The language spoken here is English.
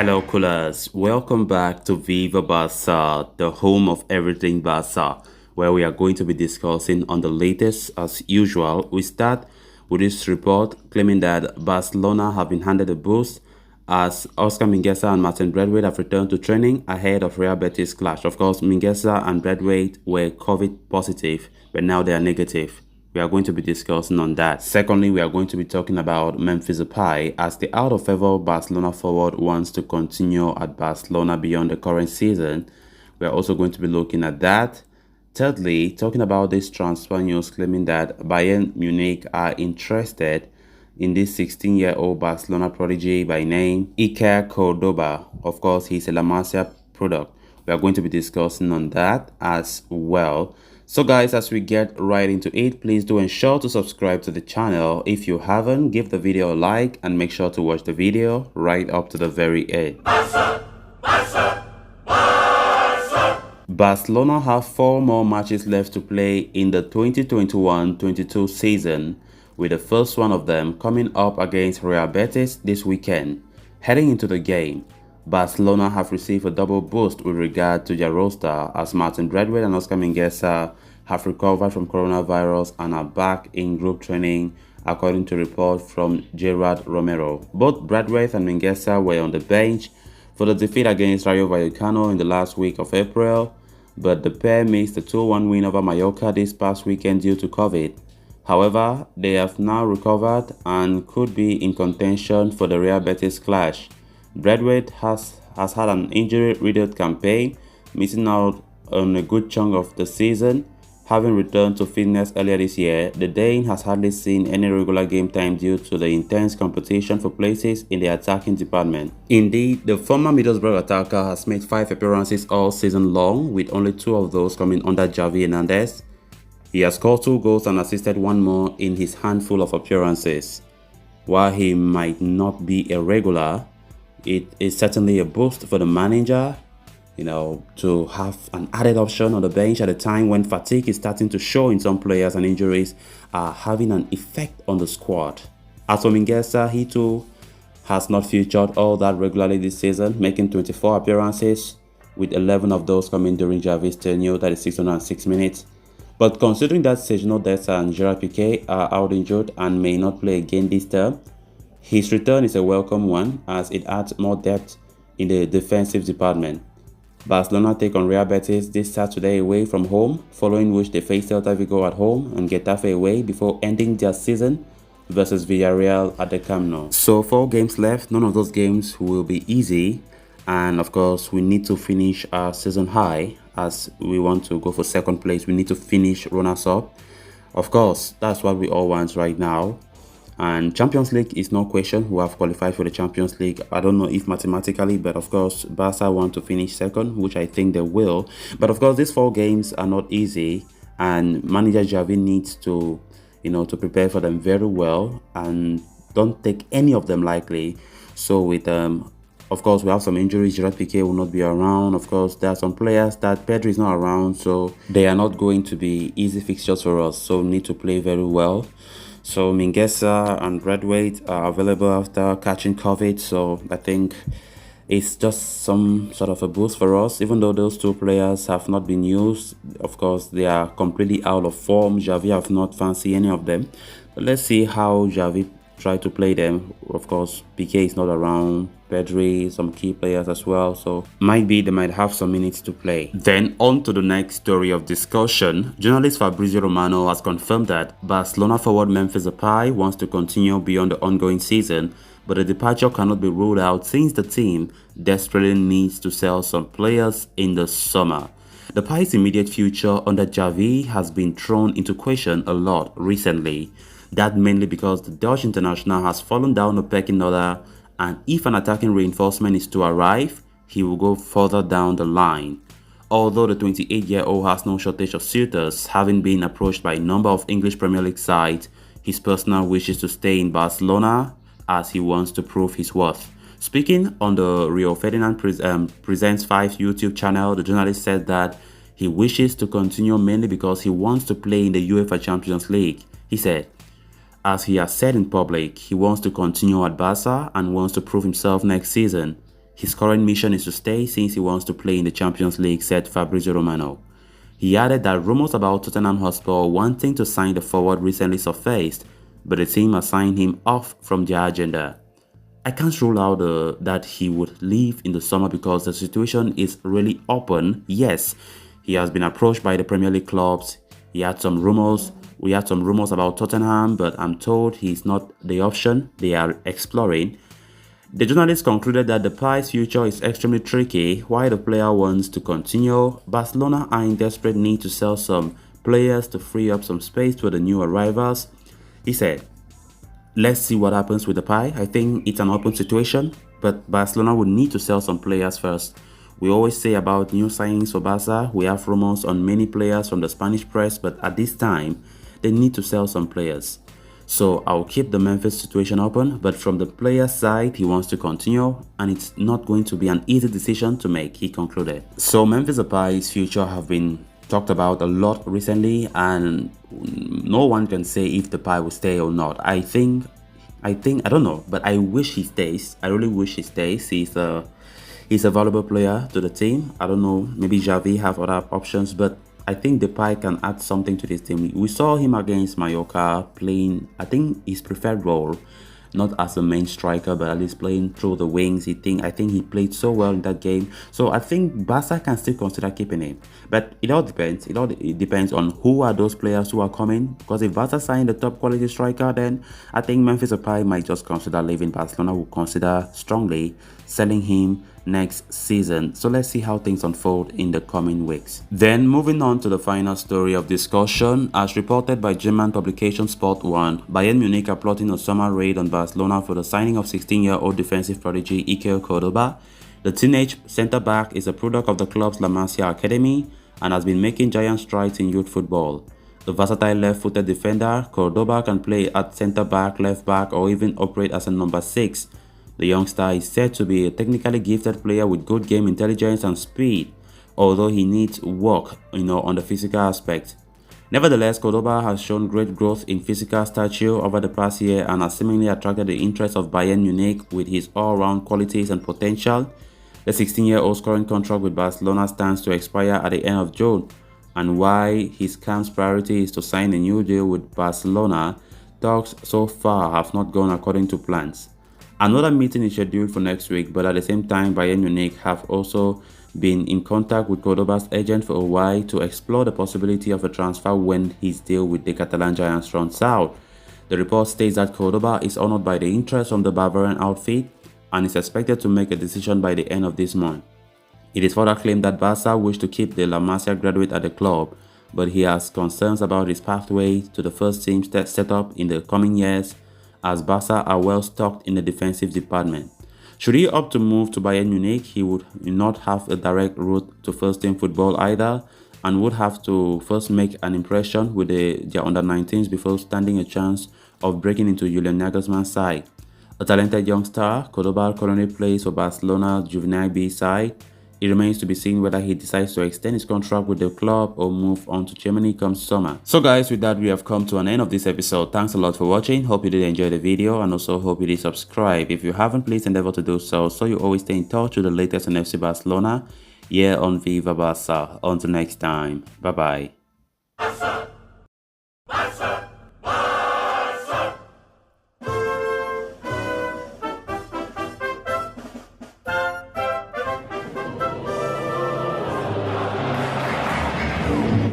Hello, coolers. Welcome back to Viva Barca, the home of everything Barca, where we are going to be discussing on the latest as usual. We start with this report claiming that Barcelona have been handed a boost as Oscar Mingueza and Martin Braithwaite have returned to training ahead of Real Betis clash. Of course, Mingueza and Braithwaite were COVID positive, but now they are negative. We are going to be discussing on that. Secondly, we are going to be talking about Memphis Depay as the out-of-favor Barcelona forward wants to continue at Barcelona beyond the current season. We are also going to be looking at that. Thirdly, talking about this transfer news claiming that Bayern Munich are interested in this 16-year-old Barcelona prodigy by name Iker Cordoba. Of course, he's a La Masia product. We are going to be discussing on that as well. So guys, as we get right into it, please do ensure to subscribe to the channel. If you haven't, give the video a like and make sure to watch the video right up to the very end. Barca! Barca! Barca! Barcelona have 4 more matches left to play in the 2021-22 season, with the first one of them coming up against Real Betis this weekend. Heading into the game, Barcelona have received a double boost with regard to their roster as Martin Braithwaite and Oscar Mingueza have recovered from coronavirus and are back in group training, according to report from Gerard Romero. Both Braithwaite and Mingueza were on the bench for the defeat against Rayo Vallecano in the last week of April, but the pair missed a 2-1 win over Mallorca this past weekend due to COVID. However, they have now recovered and could be in contention for the Real Betis clash. Braithwaite has had an injury-riddled campaign, missing out on a good chunk of the season. Having returned to fitness earlier this year, the Dane has hardly seen any regular game time due to the intense competition for places in the attacking department. Indeed, the former Middlesbrough attacker has made 5 appearances all season long, with only 2 of those coming under Xavi Hernandez. He has scored 2 goals and assisted 1 more in his handful of appearances. While he might not be a regular, it is certainly a boost for the manager, to have an added option on the bench at a time when fatigue is starting to show in some players and injuries are having an effect on the squad. As for Mingueza, he too has not featured all that regularly this season, making 24 appearances, with 11 of those coming during Xavi's tenure, that is 606 minutes. But considering that Sergio Dest and Gerard Piqué are out injured and may not play again this term, his return is a welcome one as it adds more depth in the defensive department. Barcelona take on Real Betis this Saturday away from home, following which they face Celta Vigo at home and Getafe away before ending their season versus Villarreal at the Camp Nou. So 4 games left, none of those games will be easy, and of course we need to finish our season high as we want to go for 2nd place. We need to finish runners-up. Of course, that's what we all want right now. And Champions League is no question who have qualified for the Champions League. I don't know if mathematically, but of course, Barca want to finish 2nd, which I think they will. But of course, these 4 games are not easy, and manager Xavi needs to, to prepare for them very well and don't take any of them lightly. So with of course, we have some injuries. Gerard Piqué will not be around. Of course, there are some players that Pedri is not around, so they are not going to be easy fixtures for us. So we need to play very well. So Mingueza and Braithwaite are available after catching COVID, so I think it's just some sort of a boost for us. Even though those 2 players have not been used, of course they are completely out of form. Xavi have not fancied any of them. But let's see how Xavi try to play them. Of course, Piqué is not around, Pedri, some key players as well, so they might have some minutes to play. Then on to the next story of discussion. Journalist Fabrizio Romano has confirmed that Barcelona forward Memphis Depay wants to continue beyond the ongoing season, but the departure cannot be ruled out since the team desperately needs to sell some players in the summer. Depay's immediate future under Xavi has been thrown into question a lot recently. That mainly because the Dutch international has fallen down the pecking order, and if an attacking reinforcement is to arrive, he will go further down the line. Although the 28-year-old has no shortage of suitors, having been approached by a number of English Premier League sides, his personal wish is to stay in Barcelona as he wants to prove his worth. Speaking on the Rio Ferdinand Presents 5 YouTube channel, the journalist said that he wishes to continue mainly because he wants to play in the UEFA Champions League. He said, as he has said in public, he wants to continue at Barca and wants to prove himself next season. His current mission is to stay since he wants to play in the Champions League, said Fabrizio Romano. He added that rumors about Tottenham Hotspur wanting to sign the forward recently surfaced, but the team has signed him off from their agenda. I can't rule out that he would leave in the summer because the situation is really open. Yes, he has been approached by the Premier League clubs. He had some rumors. We had some rumors about Tottenham, but I'm told he's not the option they are exploring. The journalist concluded that Depay's future is extremely tricky. While the player wants to continue, Barcelona are in desperate need to sell some players to free up some space for the new arrivals. He said, "Let's see what happens with Depay. I think it's an open situation, but Barcelona would need to sell some players first. We always say about new signings for Barca, we have rumors on many players from the Spanish press, but at this time, they need to sell some players. So I'll keep the Memphis situation open, but from the player's side, he wants to continue, and it's not going to be an easy decision to make," he concluded. So Memphis Depay's future have been talked about a lot recently, and no one can say if Depay will stay or not. I don't know, but I wish he stays. I really wish he stays. He's a valuable player to the team. I don't know, maybe Xavi have other options, but I think Depay can add something to this team. We saw him against Mallorca playing, I think, his preferred role, not as a main striker, but at least playing through the wings. I think he played so well in that game. So I think Barca can still consider keeping him. But it all depends. It depends on who are those players who are coming. Because if Barca sign the top quality striker, then I think Memphis Depay might just consider leaving. Barcelona will consider strongly selling him next season. So let's see how things unfold in the coming weeks. Then moving on to the final story of discussion, as reported by German publication Sport 1, Bayern Munich are plotting a summer raid on Barcelona for the signing of 16-year-old defensive prodigy Iker Cordoba. The teenage centre-back is a product of the club's La Masia Academy and has been making giant strides in youth football. The versatile left-footed defender, Cordoba can play at centre-back, left-back, or even operate as a number 6. The youngster is said to be a technically gifted player with good game intelligence and speed, although he needs work, on the physical aspect. Nevertheless, Cordoba has shown great growth in physical stature over the past year and has seemingly attracted the interest of Bayern Munich with his all-round qualities and potential. The 16-year-old's current contract with Barcelona stands to expire at the end of June, and while his camp's priority is to sign a new deal with Barcelona, talks so far have not gone according to plans. Another meeting is scheduled for next week, but at the same time, Bayern Munich have also been in contact with Cordoba's agent for a while to explore the possibility of a transfer when his deal with the Catalan Giants runs out. The report states that Cordoba is honored by the interest from the Bavarian outfit and is expected to make a decision by the end of this month. It is further claimed that Barca wish to keep the La Masia graduate at the club, but he has concerns about his pathway to the first team setup in the coming years, as Barca are well stocked in the defensive department. Should he opt to move to Bayern Munich, he would not have a direct route to first team football either, and would have to first make an impression with their under-19s before standing a chance of breaking into Julian Nagelsmann's side. A talented young star, Cordoba currently plays for Barcelona's Juvenile B side. It remains to be seen whether he decides to extend his contract with the club or move on to Germany come summer. So guys, with that we have come to an end of this episode. Thanks a lot for watching. Hope you did enjoy the video, and also hope you did subscribe. If you haven't, please endeavor to do so you always stay in touch with the latest on FC Barcelona here on Viva Barca. Until next time, bye bye.